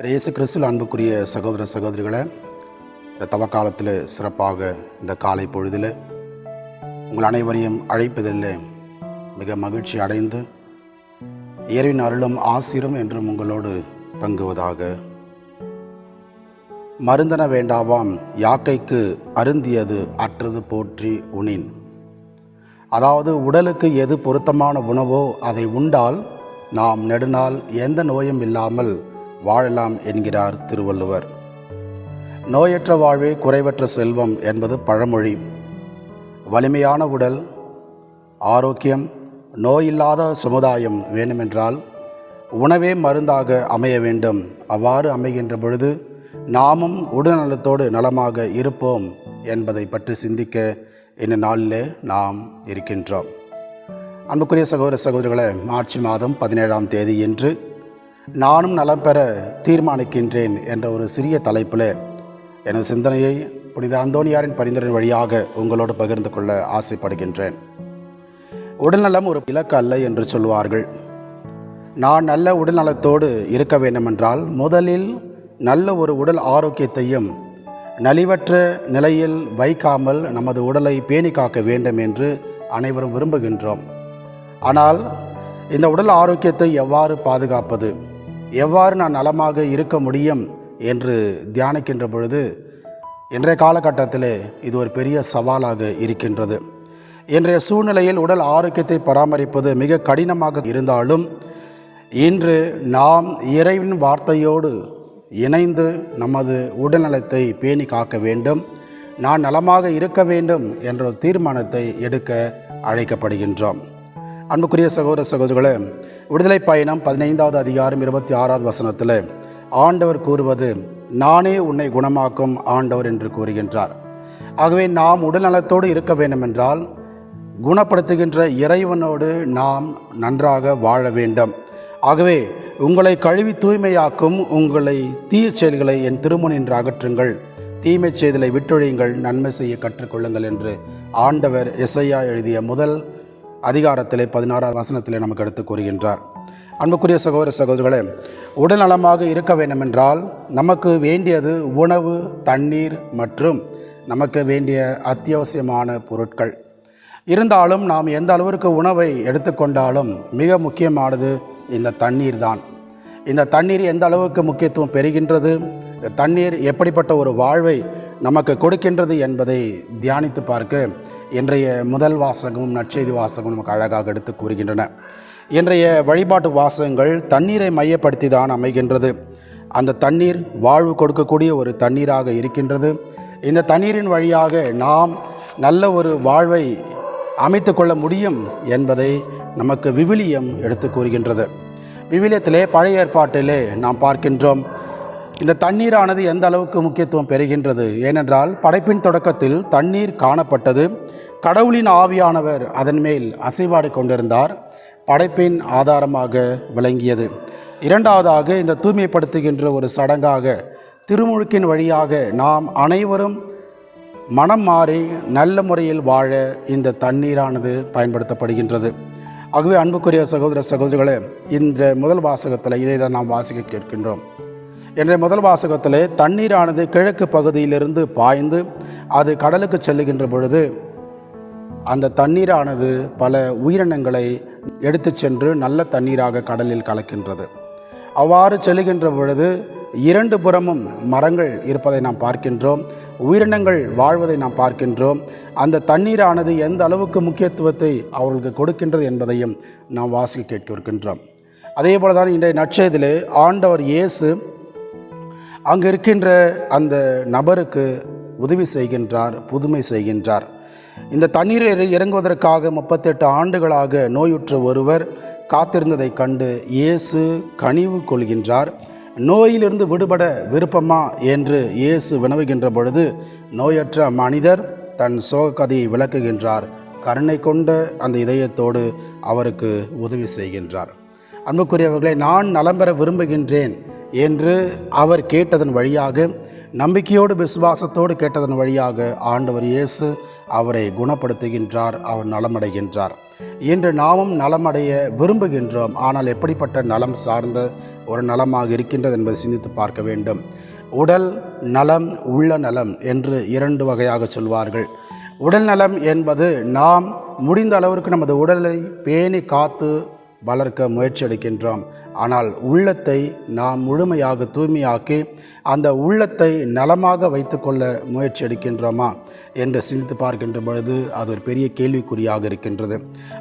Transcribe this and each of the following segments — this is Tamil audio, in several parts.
இயேசு கிறிஸ்துவில் அன்புக்குரிய சகோதர சகோதரிகளை, இந்த தவக்காலத்தில் சிறப்பாக இந்த காலை பொழுதில் உங்கள் அனைவரையும் அழைப்பதில் மிக மகிழ்ச்சி அடைந்து இறைவனின் அருளும் ஆசீரும் என்றும் உங்களோடு தங்குவதாக. மருந்தன வேண்டாவாம் யாக்கைக்கு அருந்தியது அற்றது போற்றி உணின். அதாவது உடலுக்கு எது பொருத்தமான உணவோ அதை உண்டால் நாம் நெடுநாள் எந்த நோயும் இல்லாமல் வாழலாம் என்கிறார் திருவள்ளுவர். நோயற்ற வாழ்வே குறைவற்ற செல்வம் என்பது பழமொழி. வலிமையான உடல், ஆரோக்கியம், நோயில்லாத சமுதாயம் வேண்டுமென்றால் உணவே மருந்தாக அமைய வேண்டும். அவ்வாறு அமைகின்ற பொழுது நாமும் உடல்நலத்தோடு நலமாக இருப்போம் என்பதை பற்றி சிந்திக்க இந்த நாளிலே நாம் இருக்கின்றோம். அன்புக்குரிய சகோதர சகோதரிகளை, மார்ச் மாதம் 17ஆம் தேதி என்று நானும் நலம் பெற தீர்மானிக்கின்றேன் என்ற ஒரு சிறிய தலைப்பில் எனது சிந்தனையை புனித அந்தோனியாரின் பரிந்துரை வழியாக உங்களோடு பகிர்ந்து கொள்ள ஆசைப்படுகின்றேன். உடல்நலம் ஒரு இலக்கு அல்ல என்று சொல்வார்கள். நான் நல்ல உடல்நலத்தோடு இருக்க வேண்டுமென்றால் முதலில் நல்ல ஒரு உடல் ஆரோக்கியத்தையும் நலிவற்ற நிலையில் வைக்காமல் நமது உடலை பேணி காக்க வேண்டும் என்று அனைவரும் விரும்புகின்றோம். ஆனால் இந்த உடல் ஆரோக்கியத்தை எவ்வாறு பாதுகாப்பது, எவ்வாறு நான் நலமாக இருக்க முடியும் என்று தியானிக்கின்ற பொழுது இன்றைய காலகட்டத்தில் இது ஒரு பெரிய சவாலாக இருக்கின்றது. இன்றைய சூழ்நிலையில் உடல் ஆரோக்கியத்தை பராமரிப்பது மிக கடினமாக இருந்தாலும் இன்று நாம் இறைவன் வார்த்தையோடு இணைந்து நமது உடல்நலத்தை பேணி காக்க வேண்டும், நான் நலமாக இருக்க வேண்டும் என்ற தீர்மானத்தை எடுக்க அழைக்கப்படுகின்றோம். அன்புக்குரிய சகோதர சகோதரிகளே, விடுதலை பயணம் 15வது அதிகாரம் 26வது வசனத்தில் ஆண்டவர் கூறுவது, நானே உன்னை குணமாக்கும் ஆண்டவர் என்று கூறுகின்றார். ஆகவே நாம் உடல்நலத்தோடு இருக்க வேண்டுமென்றால் குணப்படுத்துகின்ற இறைவனோடு நாம் நன்றாக வாழ வேண்டும். ஆகவே உங்களை கழுவி தூய்மையாக்கும் உங்களை தீய செயல்களை என் திருமுன் என்று அகற்றுங்கள், தீமை செய்தலை விட்டொழியுங்கள், நன்மை செய்ய கற்றுக்கொள்ளுங்கள் என்று ஆண்டவர் எசையா எழுதிய முதல் அதிகாரத்திலே 16வது வசனத்திலே நமக்கு எடுத்து கூறுகின்றார். அன்புக்குரிய சகோதர சகோதரிகளே, உடல் நலமாக இருக்க வேண்டுமென்றால் நமக்கு வேண்டியது உணவு, தண்ணீர் மற்றும் நமக்கு வேண்டிய அத்தியாவசியமான பொருட்கள். இருந்தாலும் நாம் எந்த அளவிற்கு உணவை எடுத்துக்கொண்டாலும் மிக முக்கியமானது இந்த தண்ணீர் தான். இந்த தண்ணீர் எந்த அளவுக்கு முக்கியத்துவம் பெறுகின்றது, தண்ணீர் எப்படிப்பட்ட ஒரு வாழ்வை நமக்கு கொடுக்கின்றது என்பதை தியானித்து பார்க்க இன்றைய முதல் வாசகமும் நற்செய்தி வாசகமும் நமக்கு அழகாக எடுத்து கூறுகின்றன. இன்றைய வழிபாட்டு வாசகங்கள் தண்ணீரை மையப்படுத்தி தான் அமைகின்றது. அந்த தண்ணீர் வாழ்வு கொடுக்கக்கூடிய ஒரு தண்ணீராக இருக்கின்றது. இந்த தண்ணீரின் வழியாக நாம் நல்ல ஒரு வாழ்வை அமைத்து கொள்ள முடியும் என்பதை நமக்கு விவிலியம் எடுத்து கூறுகின்றது. விவிலியத்திலே பழைய ஏற்பாட்டிலே நாம் பார்க்கின்றோம் இந்த தண்ணீரானது எந்த அளவுக்கு முக்கியத்துவம் பெறுகின்றது. ஏனென்றால் படைப்பின் தொடக்கத்தில் தண்ணீர் காணப்பட்டது. கடவுளின் ஆவியானவர் அதன் மேல் அசைவாடி கொண்டிருந்தார். படைப்பின் ஆதாரமாக விளங்கியது. இரண்டாவதாக இந்த தூய்மைப்படுத்துகின்ற ஒரு சடங்காக திருமுழுக்கின் வழியாக நாம் அனைவரும் மனம் மாறி நல்ல முறையில் வாழ இந்த தண்ணீரானது பயன்படுத்தப்படுகின்றது. ஆகவே அன்புக்குரிய சகோதர சகோதரிகளே, இந்த முதல் வாசகத்தில் இதை தான் நாம் வாசிக்க கேட்கின்றோம். என்ற முதல் வாசகத்தில் தண்ணீரானது கிழக்கு பகுதியிலிருந்து பாய்ந்து அது கடலுக்கு செல்லுகின்ற பொழுது அந்த தண்ணீரானது பல உயிரினங்களை எடுத்து சென்று நல்ல தண்ணீராக கடலில் கலக்கின்றது. அவ்வாறு செல்லுகின்ற பொழுது இரண்டு புறமும் மரங்கள் இருப்பதை நாம் பார்க்கின்றோம், உயிரினங்கள் வாழ்வதை நாம் பார்க்கின்றோம். அந்த தண்ணீரானது எந்த அளவுக்கு முக்கியத்துவத்தை அவர்களுக்கு கொடுக்கின்றது என்பதையும் நாம் வாசிக்க கேட்க இருக்கின்றோம். அதே போல தான் இன்றைய நற்செய்தியிலே ஆண்டவர் இயேசு அங்கு இருக்கின்ற அந்த நபருக்கு உதவி செய்கின்றார், புதுமை செய்கின்றார். இந்த தண்ணீரில் இறங்குவதற்காக 38 ஆண்டுகளாக நோயுற்ற ஒருவர் காத்திருந்ததை கண்டு இயேசு கனிவு கொள்கின்றார். நோயிலிருந்து விடுபட விருப்பமா என்று இயேசு வினவுகின்ற பொழுது நோயற்ற மனிதர் தன் சோக கதையை விளக்குகின்றார். கருணை கொண்ட அந்த இதயத்தோடு அவருக்கு உதவி செய்கின்றார். அன்புக்குரியவர்களை, நான் நலம் பெற விரும்புகின்றேன் என்று அவர் கேட்டதன் வழியாக, நம்பிக்கையோடு விசுவாசத்தோடு கேட்டதன் வழியாக ஆண்டவர் இயேசு அவரை குணப்படுத்துகின்றார், அவர் நலமடைகின்றார். இன்று நாமும் நலமடைய விரும்புகின்றோம். ஆனால் எப்படிப்பட்ட நலம் சார்ந்த ஒரு நலமாக இருக்கின்றது என்பதை சிந்தித்து பார்க்க வேண்டும். உடல் நலம், உள்ள நலம் என்று 2 வகையாக சொல்வார்கள். உடல் நலம் என்பது நாம் முடிந்த அளவிற்கு நமது உடலை பேணி காத்து வளர்க்க முயற்சி எடுக்கின்றோம். ஆனால் உள்ளத்தை நாம் முழுமையாக தூய்மையாக்கி அந்த உள்ளத்தை நலமாக வைத்துக்கொள்ள முயற்சி எடுக்கின்றோமா என்று சிந்தித்து பார்க்கின்ற பொழுது அது ஒரு பெரிய கேள்விக்குறியாக இருக்கின்றது.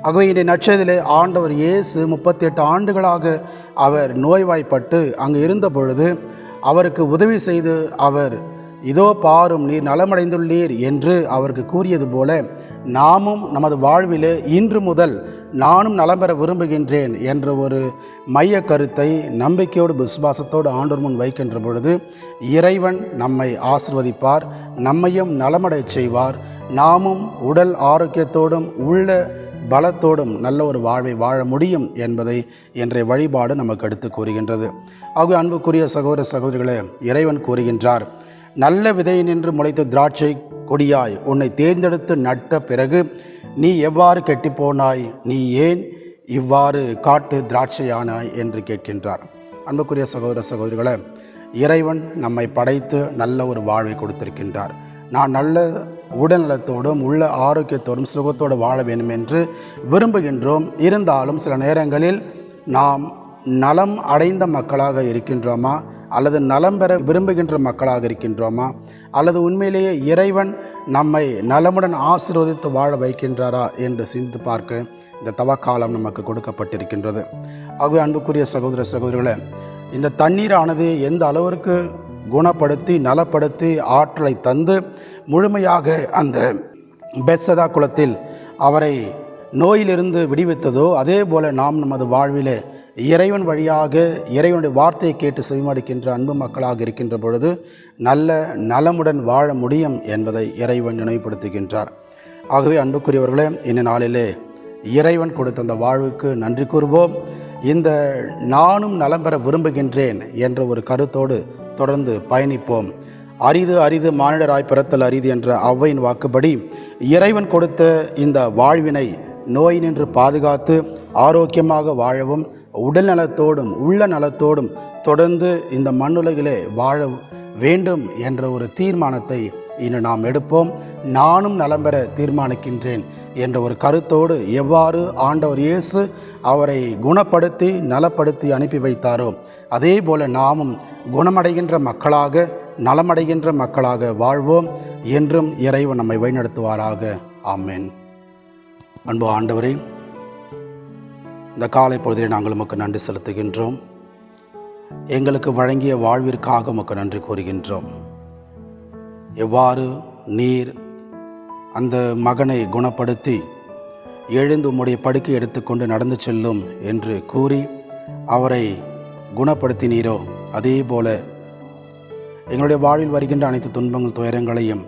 ஆகவே இந்த நற்செய்தியிலே ஆண்டவர் இயேசு 38 ஆண்டுகளாக அவர் நோய்வாய்ப்பட்டு அங்கு இருந்த பொழுது அவருக்கு உதவி செய்து அவர் இதோ பாரும் நீர் நலமடைந்துள்ளீர் என்று அவருக்கு கூறியது போல நாமும் நமது வாழ்விலே இன்று முதல் நானும் நலம் பெற விரும்புகின்றேன் என்ற ஒரு மைய கருத்தை நம்பிக்கையோடு விசுவாசத்தோடு ஆண்டவர் முன் வைக்கின்ற பொழுது இறைவன் நம்மை ஆசிர்வதிப்பார், நம்மையும் நலமடை செய்வார். நாமும் உடல் ஆரோக்கியத்தோடும் உள்ள பலத்தோடும் நல்ல ஒரு வாழ்வை வாழ முடியும் என்பதை இன்றைய வழிபாடு நமக்கு எடுத்து கூறுகின்றது. ஆகவே அன்புக்குரிய சகோதர சகோதரிகளே, இறைவன் கூறுகின்றார், நல்ல விதை நின்று முளைத்த திராட்சை கொடியாய் உன்னை தேர்ந்தெடுத்து நட்ட பிறகு நீ எவ்வாறு கெட்டிப்போனாய், நீ ஏன் இவ்வாறு காட்டு திராட்சையானாய் என்று கேட்கின்றார். அன்புக்குரிய சகோதர சகோதரிகளே, இறைவன் நம்மை படைத்து நல்ல ஒரு வாழ்வை கொடுத்திருக்கின்றார். நான் நல்ல உடல்நலத்தோடும் உள்ள ஆரோக்கியத்தோடும் சுகத்தோடு வாழ வேண்டும் என்று விரும்புகின்றோம். இருந்தாலும் சில நேரங்களில் நாம் நலம் அடைந்த மக்களாக இருக்கின்றோமா, அல்லது நலம் பெற விரும்புகின்ற மக்களாக இருக்கின்றோமா, அல்லது உண்மையிலேயே இறைவன் நம்மை நலமுடன் ஆசீர்வதித்து வாழ வைக்கின்றாரா என்று சிந்தித்து பார்க்க இந்த தவக்காலம் நமக்கு கொடுக்கப்பட்டிருக்கின்றது. ஆகவே அன்புக்குரிய சகோதர சகோதரிகளே, இந்த தண்ணீரானது எந்த அளவிற்கு குணப்படுத்தி நலப்படுத்தி ஆற்றலை தந்து முழுமையாக அந்த பெத்சதா குளத்தில் அவரை நோயிலிருந்து விடுவித்ததோ அதே போல நாம் நமது வாழ்விலே இறைவன் வழியாக இறைவனுடைய வார்த்தையை கேட்டு செவிமடுக்கின்ற அன்பு மக்களாக இருக்கின்ற பொழுது நல்ல நலமுடன் வாழ முடியும் என்பதை இறைவன் நினைவுபடுத்துகின்றார். ஆகவே அன்புக்குரியவர்களே, இந்த நாளிலே இறைவன் கொடுத்த அந்த வாழ்வுக்கு நன்றி கூறுவோம். இந்த நானும் நலம் பெற விரும்புகின்றேன் என்ற ஒரு கருத்தோடு தொடர்ந்து பயணிப்போம். அரிது அரிது மானிடராய் பிறத்தல் அரிது என்ற ஔவையின் வாக்குப்படி இறைவன் கொடுத்த இந்த வாழ்வினை நோய் நின்று பாதுகாத்து ஆரோக்கியமாக வாழவும் உடல் நலத்தோடும் உள்ள நலத்தோடும் தொடர்ந்து இந்த மண்ணுலகிலே வாழ வேண்டும் என்ற ஒரு தீர்மானத்தை இன்று நாம் எடுப்போம். நானும் நலம் பெற தீர்மானிக்கின்றேன் என்ற ஒரு கருத்தோடு எவ்வாறு ஆண்டவர் இயேசு அவரை குணப்படுத்தி நலப்படுத்தி அனுப்பி வைத்தாரோ அதே போல நாமும் குணமடைகின்ற மக்களாக நலமடைகின்ற மக்களாக வாழ்வோம். என்றும் இறைவன் நம்மை வழிநடத்துவாராக. ஆமென். அன்பு ஆண்டவரே, இந்த காலை பொழுதிலே நாங்கள் உமக்கு நன்றி செலுத்துகின்றோம். எங்களுக்கு வழங்கிய வாழ்விற்காக உமக்கு நன்றி கூறுகின்றோம். எவ்வாறு நீர் அந்த மகனை குணப்படுத்தி எழுந்து உம்முடைய படுக்கை எடுத்துக்கொண்டு நடந்து செல்லும் என்று கூறி அவரை குணப்படுத்தினீரோ அதே போல எங்களுடைய வாழ்வில் வருகின்ற அனைத்து துன்பங்கள் துயரங்களையும்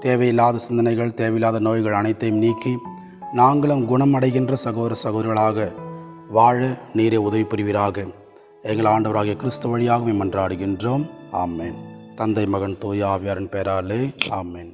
தேவையில்லாத சிந்தனைகள் தேவையில்லாத நோய்கள் அனைத்தையும் நீக்கி நாங்களும் குணமடைகின்ற சகோதர சகோதரிகளாக வாழ நீரே உதவி புரிவீராக. எங்கள் ஆண்டவராகிய கிறிஸ்து வழியாக மன்றாடுகின்றோம். ஆமென். தந்தை மகன் தூய ஆவியாரின் பெயராலே ஆமென்.